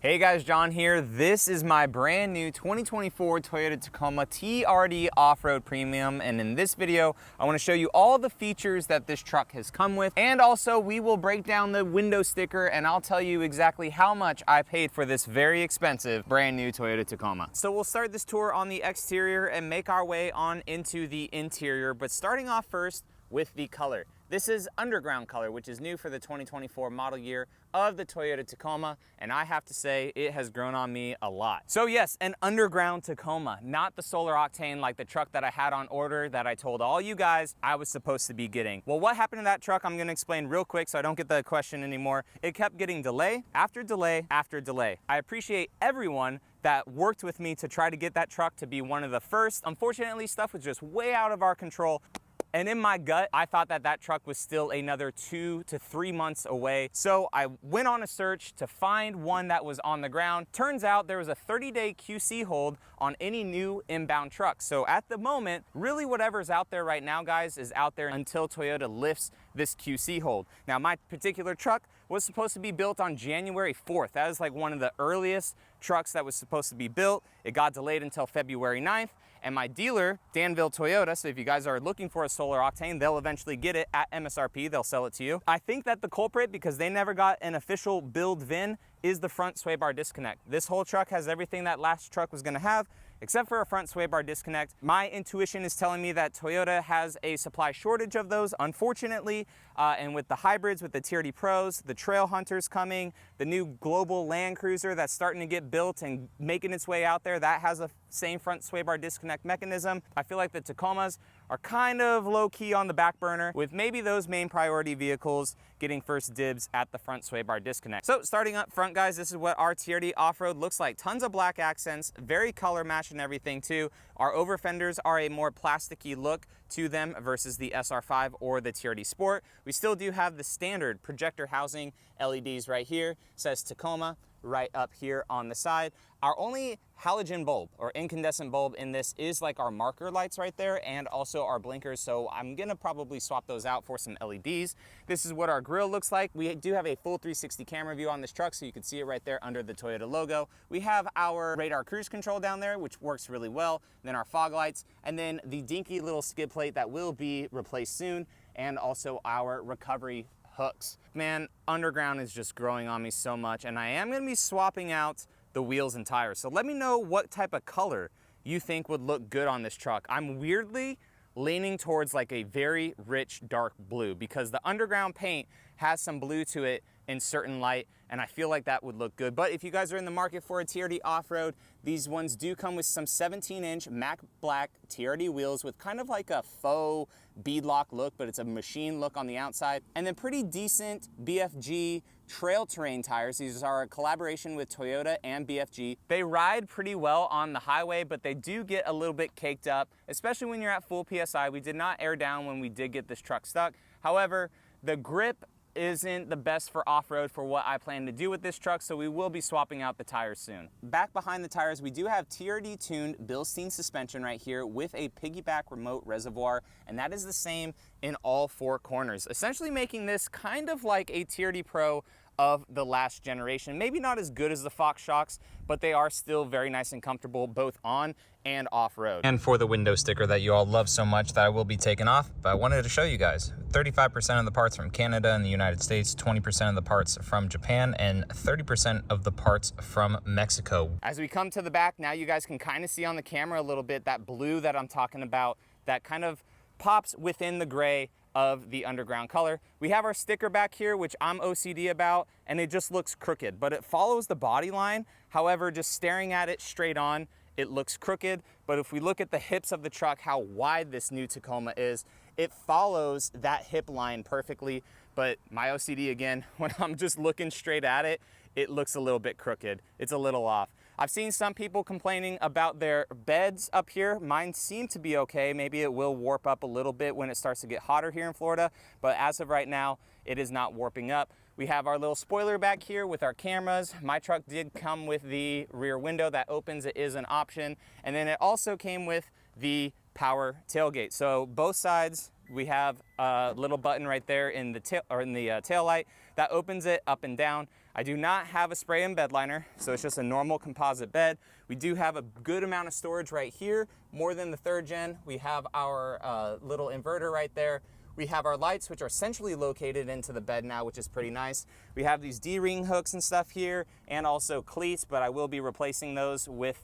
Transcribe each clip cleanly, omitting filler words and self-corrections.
Hey guys, John here. This is my brand new 2024 Toyota Tacoma TRD Off-Road Premium, and in this video I want to show you all the features that this truck has come with, and also we will break down the window sticker and I'll tell you exactly how much I paid for this very expensive brand new Toyota Tacoma. So we'll start this tour on the exterior and make our way on into the interior, but starting off first with the color. This is underground color, which is new for the 2024 model year of the Toyota Tacoma, and I have to say it has grown on me a lot. So yes, an underground Tacoma, not the Solar Octane like the truck that I had on order that I told all you guys I was supposed to be getting. Well, what happened to that truck I'm gonna explain real quick so I don't get the question anymore. It kept getting delay after delay after delay. I appreciate everyone that worked with me to try to get that truck to be one of the first. Unfortunately, stuff was just way out of our control. And in my gut, I thought that that truck was still another 2 to 3 months away. So I went on a search to find one that was on the ground. Turns out there was a 30-day QC hold on any new inbound truck. So at the moment, really whatever's out there right now, guys, is out there until Toyota lifts this QC hold. Now, my particular truck was supposed to be built on January 4th. That is like one of the earliest trucks that was supposed to be built. It got delayed until February 9th. And my dealer, Danville Toyota, so if you guys are looking for a Solar Octane, they'll eventually get it at MSRP. They'll sell it to you. I think that the culprit, because they never got an official build VIN, is the front sway bar disconnect. This whole truck has everything that last truck was gonna have, except for a front sway bar disconnect. My intuition is telling me that Toyota has a supply shortage of those, unfortunately, and with the hybrids, with the TRD Pros, the Trail Hunters coming, the new global Land Cruiser that's starting to get built and making its way out there, that has a same front sway bar disconnect mechanism. I feel like the Tacomas are kind of low-key on the back burner, with maybe those main priority vehicles getting first dibs at the front sway bar disconnect. So starting up front, guys, this is what our TRD off-road looks like. Tons of black accents, very color match and everything too. Our over fenders are a more plasticky look to them versus the SR5 or the TRD Sport. We still do have the standard projector housing LEDs right here. It says Tacoma right up here on the side. Our only halogen bulb or incandescent bulb in this is like our marker lights right there, and also our blinkers, so I'm gonna probably swap those out for some LEDs. This is what our grille looks like. We do have a full 360 camera view on this truck, so you can see it right there under the Toyota logo. We have our radar cruise control down there, which works really well, then our fog lights, and then the dinky little skid plate that will be replaced soon, and also our recovery hooks. Man, underground is just growing on me so much, and I am gonna be swapping out the wheels and tires. So let me know what type of color you think would look good on this truck. I'm weirdly leaning towards like a very rich dark blue, because the underground paint has some blue to it in certain light, and I feel like that would look good. But if you guys are in the market for a TRD off-road, these ones do come with some 17-inch matte black TRD wheels with kind of like a faux beadlock look, but it's a machine look on the outside, and then pretty decent BFG trail terrain tires. These are a collaboration with Toyota and BFG. They ride pretty well on the highway, but they do get a little bit caked up, especially when you're at full PSI. We did not air down when we did get this truck stuck. However, the grip isn't the best for off-road for what I plan to do with this truck, so we will be swapping out the tires soon. Back behind the tires, we do have TRD tuned Bilstein suspension right here with a piggyback remote reservoir, and that is the same in all four corners, essentially making this kind of like a TRD Pro of the last generation. Maybe not as good as the Fox shocks, but they are still very nice and comfortable both on and off-road. And for the window sticker that you all love so much that I will be taking off, but I wanted to show you guys. 35% of the parts from Canada and the United States, 20% of the parts from Japan, and 30% of the parts from Mexico. As we come to the back, now you guys can kind of see on the camera a little bit that blue that I'm talking about, that kind of pops within the gray of the underground color. We have our sticker back here, which I'm OCD about, and it just looks crooked, but it follows the body line. However, just staring at it straight on, it looks crooked. But if we look at the hips of the truck, how wide this new Tacoma is, it follows that hip line perfectly. But my OCD again, when I'm just looking straight at it, it looks a little bit crooked. It's a little off. I've seen some people complaining about their beds up here. Mine seem to be okay. Maybe it will warp up a little bit when it starts to get hotter here in Florida, but as of right now, it is not warping up. We have our little spoiler back here with our cameras. My truck did come with the rear window that opens. It is an option. And then it also came with the power tailgate. So both sides, we have a little button right there in the tail light that opens it up and down. I do not have a spray and bed liner, so it's just a normal composite bed. We do have a good amount of storage right here, more than the 3rd gen. We have our little inverter right there. We have our lights, which are centrally located into the bed now, which is pretty nice. We have these D-ring hooks and stuff here, and also cleats, but I will be replacing those with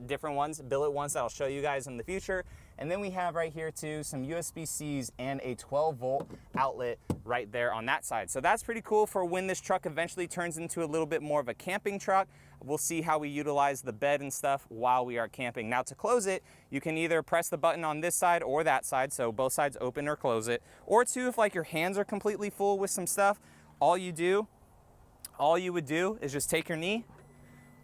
different ones, billet ones that I'll show you guys in the future. And then we have right here too some USB-Cs and a 12-volt outlet right there on that side. So that's pretty cool for when this truck eventually turns into a little bit more of a camping truck. We'll see how we utilize the bed and stuff while we are camping. Now to close it, you can either press the button on this side or that side, so both sides open or close it. Or two, if like your hands are completely full with some stuff, all you would do is just take your knee,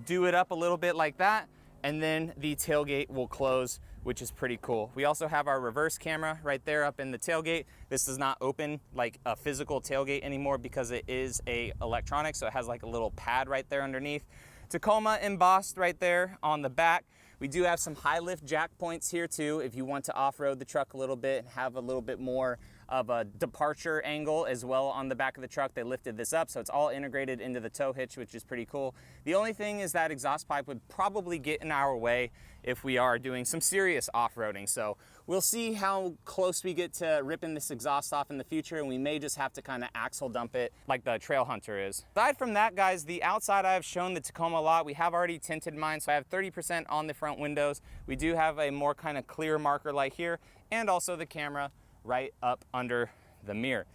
do it up a little bit like that, and then the tailgate will close, which is pretty cool. We also have our reverse camera right there up in the tailgate. This does not open like a physical tailgate anymore because it is a electronic, so it has like a little pad right there underneath. Tacoma embossed right there on the back. We do have some high lift jack points here too if you want to off-road the truck a little bit and have a little bit more of a departure angle as well on the back of the truck. They lifted this up, so it's all integrated into the tow hitch, which is pretty cool. The only thing is that exhaust pipe would probably get in our way if we are doing some serious off-roading. So we'll see how close we get to ripping this exhaust off in the future, and we may just have to kind of axle dump it like the Trail Hunter is. Aside from that, guys, the outside I have shown the Tacoma a lot. We have already tinted mine, so I have 30% on the front windows. We do have a more kind of clear marker light here, and also the camera right up under the mirror.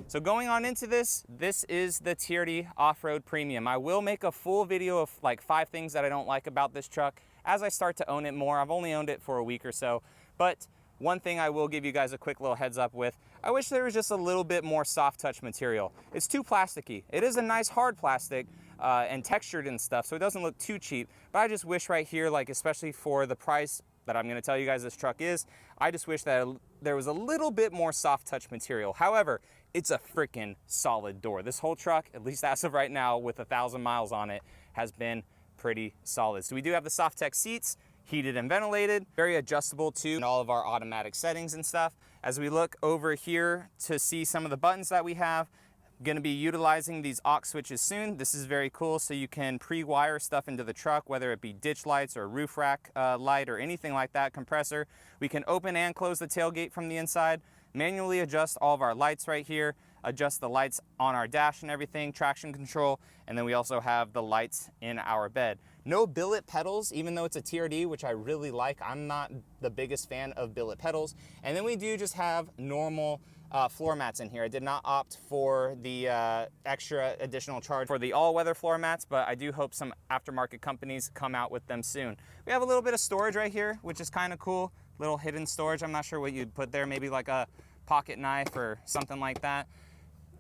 So going on into this is the TRD Off-Road Premium. I will make a full video of like 5 things that I don't like about this truck as I start to own it more. I've only owned it for a week or so, but one thing I will give you guys a quick little heads up with, I wish there was just a little bit more soft touch material. It's too plasticky. It is a nice hard plastic and textured and stuff, so it doesn't look too cheap, but I just wish right here, like especially for the price that I'm gonna tell you guys this truck is, I just wish that there was a little bit more soft touch material. However, it's a freaking solid door. This whole truck, at least as of right now with 1,000 miles on it, has been pretty solid. So we do have the Softech seats, heated and ventilated, very adjustable to all of our automatic settings and stuff. As we look over here to see some of the buttons that we have, going to be utilizing these aux switches soon. This is very cool, so you can pre-wire stuff into the truck, whether it be ditch lights or roof rack light or anything like that, compressor. We can open and close the tailgate from the inside, manually adjust all of our lights right here, adjust the lights on our dash and everything, traction control, and then we also have the lights in our bed. No billet pedals, even though it's a TRD, which I really like. I'm not the biggest fan of billet pedals. And then we do just have normal floor mats in here. I did not opt for the extra additional charge for the all-weather floor mats, but I do hope some aftermarket companies come out with them soon. We have a little bit of storage right here, which is kind of cool. Little hidden storage. I'm not sure what you'd put there, maybe like a pocket knife or something like that.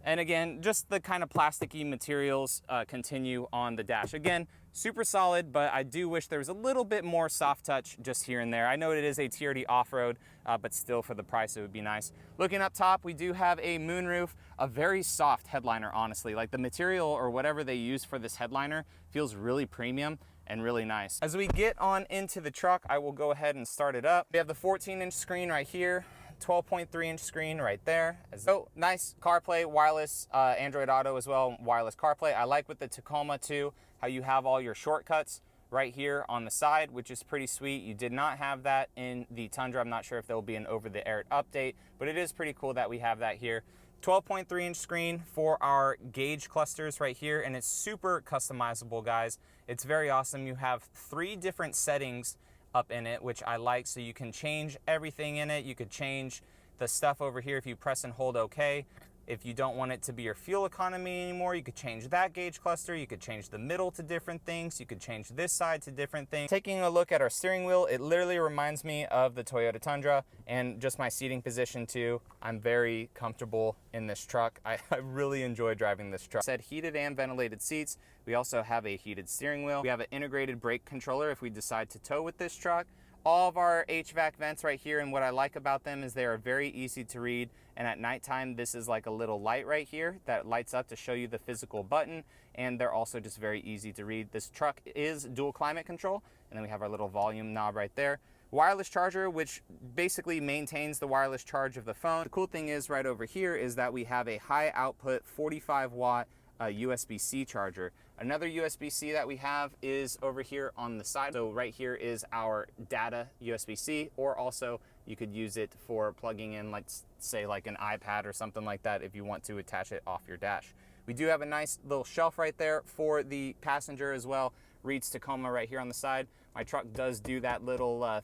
And again, just the kind of plasticky materials continue on the dash. Again, super solid, but I do wish there was a little bit more soft touch just here and there. I know it is a TRD off-road, but still for the price, it would be nice. Looking up top, we do have a moonroof, a very soft headliner, honestly. Like the material or whatever they use for this headliner feels really premium and really nice. As we get on into the truck, I will go ahead and start it up. We have the 14-inch screen right here. 12.3-inch screen right there. So nice CarPlay, wireless, Android Auto as well, wireless CarPlay. I like with the Tacoma too, how you have all your shortcuts right here on the side, which is pretty sweet. You did not have that in the Tundra. I'm not sure if there'll be an over-the-air update, but it is pretty cool that we have that here. 12.3-inch screen for our gauge clusters right here, and it's super customizable, guys. It's very awesome. You have 3 different settings up in it, which I like, so you can change everything in it. You could change the stuff over here if you press and hold OK. If you don't want it to be your fuel economy anymore, you could change that gauge cluster. You could change the middle to different things. You could change this side to different things. Taking a look at our steering wheel, it literally reminds me of the Toyota Tundra, and just my seating position too. I'm very comfortable in this truck. I really enjoy driving this truck. Said heated and ventilated seats. We also have a heated steering wheel. We have an integrated brake controller if we decide to tow with this truck. All of our HVAC vents right here, and what I like about them is they are very easy to read, and at nighttime this is like a little light right here that lights up to show you the physical button, and they're also just very easy to read. This truck is dual climate control, and then we have our little volume knob right there. Wireless charger, which basically maintains the wireless charge of the phone. The cool thing is right over here is that we have a high output 45 watt USB-C charger. Another USB-C that we have is over here on the side. So right here is our data USB-C, or also you could use it for plugging in, like say like an iPad or something like that if you want to attach it off your dash. We do have a nice little shelf right there for the passenger as well. Reads Tacoma right here on the side. My truck does do that little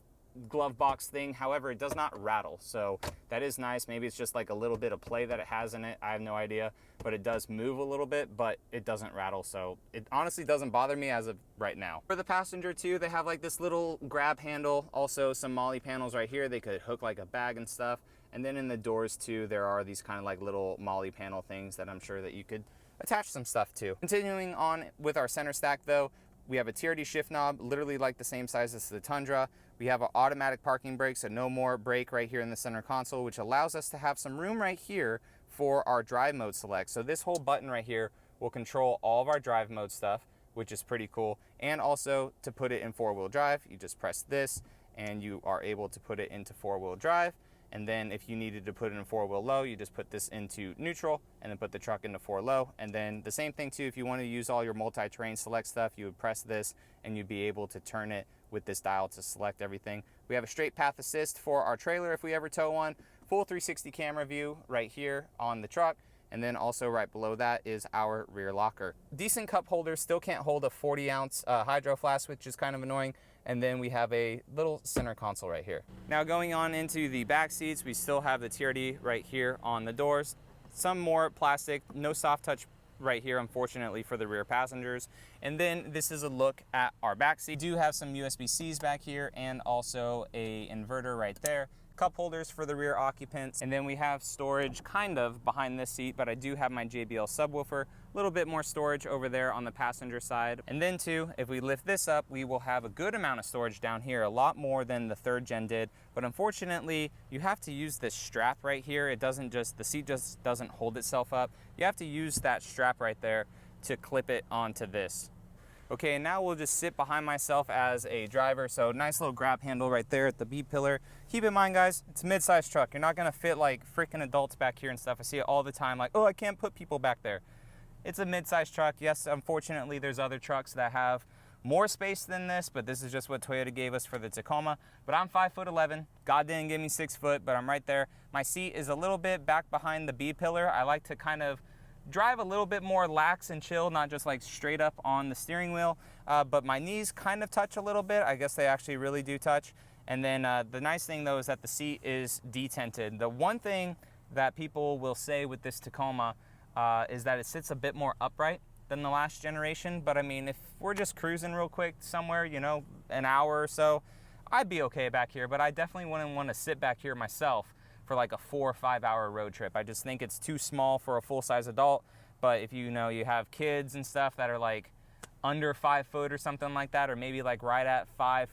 glove box thing, however it does not rattle, so that is nice. Maybe it's just like a little bit of play that it has in it, I have no idea, but it does move a little bit, but it doesn't rattle, so it honestly doesn't bother me as of right now. For the passenger too, they have like this little grab handle, also some MOLLE panels right here. They could hook like a bag and stuff, and then in the doors too there are these kind of like little MOLLE panel things that I'm sure that you could attach some stuff to. Continuing on with our center stack though, we have a TRD shift knob, literally like the same size as the Tundra. We have an automatic parking brake, so no more brake right here in the center console, which allows us to have some room right here for our drive mode select. So this whole button right here will control all of our drive mode stuff, which is pretty cool. And also to put it in 4-wheel drive, you just press this and you are able to put it into 4-wheel drive. And then if you needed to put it in 4-wheel low, you just put this into neutral and then put the truck into 4 low. And then the same thing too, if you want to use all your multi-terrain select stuff, you would press this and you'd be able to turn it with this dial to select everything. We have a straight path assist for our trailer if we ever tow one. Full 360 camera view right here on the truck. And then also right below that is our rear locker. Decent cup holder, still can't hold a 40-ounce hydro flask, which is kind of annoying. And then we have a little center console right here. Now going on into the back seats, we still have the TRD right here on the doors. Some more plastic, no soft touch right here, unfortunately, for the rear passengers. And then this is a look at our back seat. We do have some USB-Cs back here and also a inverter right there. Cup holders for the rear occupants, and then we have storage kind of behind this seat, but I do have my JBL subwoofer, a little bit more storage over there on the passenger side. And then too, if we lift this up, we will have a good amount of storage down here, a lot more than the 3rd gen did, but unfortunately you have to use this strap right here. It doesn't just, the seat just doesn't hold itself up. You have to use that strap right there to clip it onto this. Okay, and now we'll just sit behind myself as a driver. So nice little grab handle right there at the B pillar. Keep in mind, guys, it's a mid-sized truck. You're not gonna fit like freaking adults back here and stuff. I see it all the time, like, oh, I can't put people back there. It's a mid-sized truck. Yes, unfortunately, there's other trucks that have more space than this, but this is just what Toyota gave us for the Tacoma. But I'm 5'11". God didn't give me 6 foot, but I'm right there. My seat is a little bit back behind the B pillar. I like to kind of drive a little bit more lax and chill, not just like straight up on the steering wheel, but my knees kind of touch a little bit. I guess they actually really do touch. And then the nice thing though is that the seat is detented. The one thing that people will say with this Tacoma is that it sits a bit more upright than the last generation. But I mean, if we're just cruising real quick somewhere, you know, an hour or so, I'd be okay back here, but I definitely wouldn't want to sit back here myself for like a 4 or 5 hour road trip. I just think it's too small for a full-size adult. But if you know you have kids and stuff that are like under 5 foot or something like that, or maybe like right at 5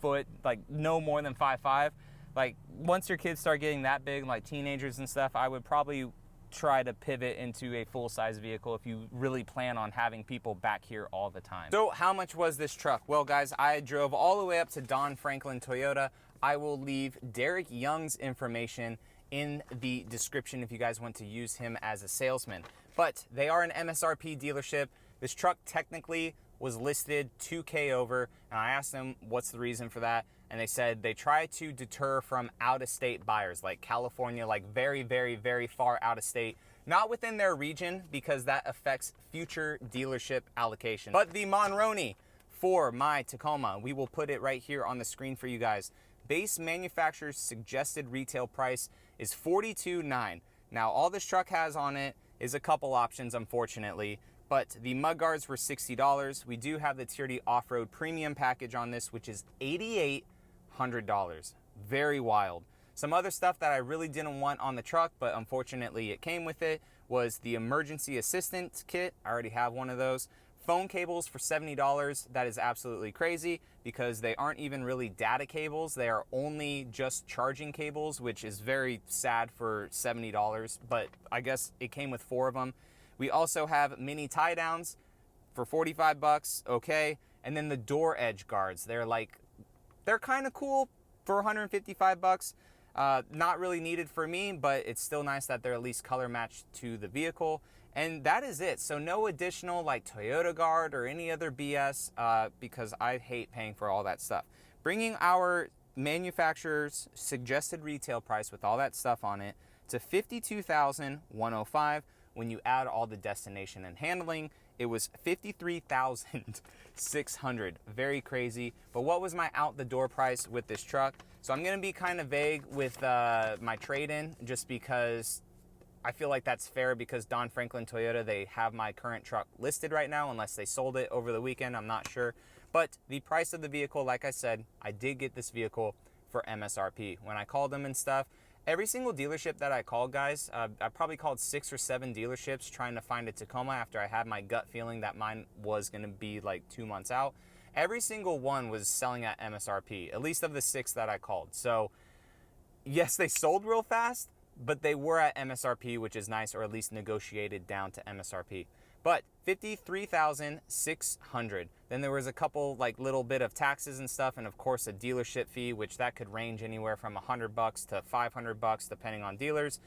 foot, like no more than 5'5", like once your kids start getting that big, like teenagers and stuff, I would probably try to pivot into a full-size vehicle if you really plan on having people back here all the time. So how much was this truck? Well guys, I drove all the way up to Don Franklin Toyota. I will leave Derrick Young's information in the description if you guys want to use him as a salesman. But they are an MSRP dealership. This truck technically was listed $2K over, and I asked them what's the reason for that, and they said they try to deter from out-of-state buyers, like California, like very, very, very far out of state, not within their region because that affects future dealership allocation. But the Monroney for my Tacoma, we will put it right here on the screen for you guys. Base manufacturer's suggested retail price is $42,900. Now, all this truck has on it is a couple options, unfortunately, but the mudguards were $60. We do have the TRD off-road premium package on this, which is $8,800. Very wild. Some other stuff that I really didn't want on the truck, but unfortunately it came with it, was the emergency assistance kit. I already have one of those. Phone cables for $70. That is absolutely crazy because they aren't even really data cables. They are only just charging cables, which is very sad for $70, but I guess it came with 4 of them. We also have mini tie downs for 45 bucks, okay? And then the door edge guards. They're kind of cool for 155 bucks. Not really needed for me, but it's still nice that they're at least color matched to the vehicle. And that is it. So no additional like Toyota Guard or any other BS because I hate paying for all that stuff. Bringing our manufacturer's suggested retail price with all that stuff on it to $52,105. When you add all the destination and handling, it was $53,600. Very crazy. But what was my out the door price with this truck? So I'm gonna be kind of vague with my trade-in just because I feel like that's fair, because Don Franklin Toyota, they have my current truck listed right now, unless they sold it over the weekend, I'm not sure. But the price of the vehicle, like I said, I did get this vehicle for MSRP. When I called them and stuff, every single dealership that I called, guys, I probably called 6 or 7 dealerships trying to find a Tacoma after I had my gut feeling that mine was gonna be like 2 months out. Every single one was selling at MSRP, at least of the 6 that I called. So yes, they sold real fast, but they were at MSRP, which is nice, or at least negotiated down to MSRP. But $53,600. Then there was a couple like little bit of taxes and stuff, and of course a dealership fee, which that could range anywhere from $100 to $500 depending on dealers.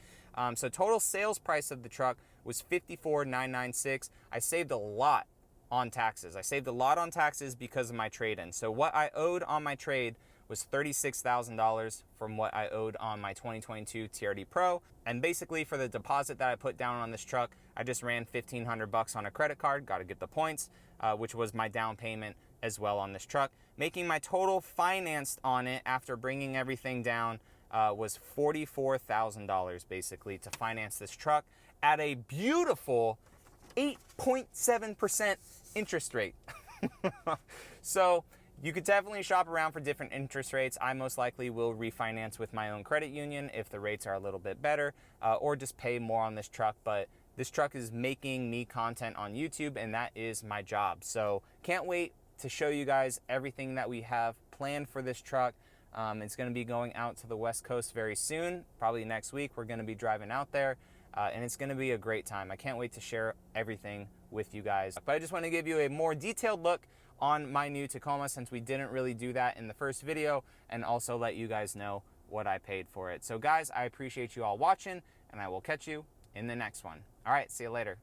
So total sales price of the truck was $54,996. I saved a lot on taxes. I saved a lot on taxes because of my trade-in. So what I owed on my trade was $36,000 from what I owed on my 2022 TRD Pro. And basically for the deposit that I put down on this truck, I just ran $1,500 on a credit card, got to get the points, which was my down payment as well on this truck, making my total financed on it after bringing everything down was $44,000 basically to finance this truck at a beautiful 8.7% interest rate. So you could definitely shop around for different interest rates. I most likely will refinance with my own credit union if the rates are a little bit better, or just pay more on this truck. But this truck is making me content on YouTube, and that is my job. So can't wait to show you guys everything that we have planned for this truck. It's going to be going out to the West Coast very soon, probably next week. We're going to be driving out there, and it's going to be a great time. I can't wait to share everything with you guys. But I just want to give you a more detailed look on my new Tacoma, since we didn't really do that in the first video, and also let you guys know what I paid for it. So guys, I appreciate you all watching, and I will catch you in the next one. All right, see you later.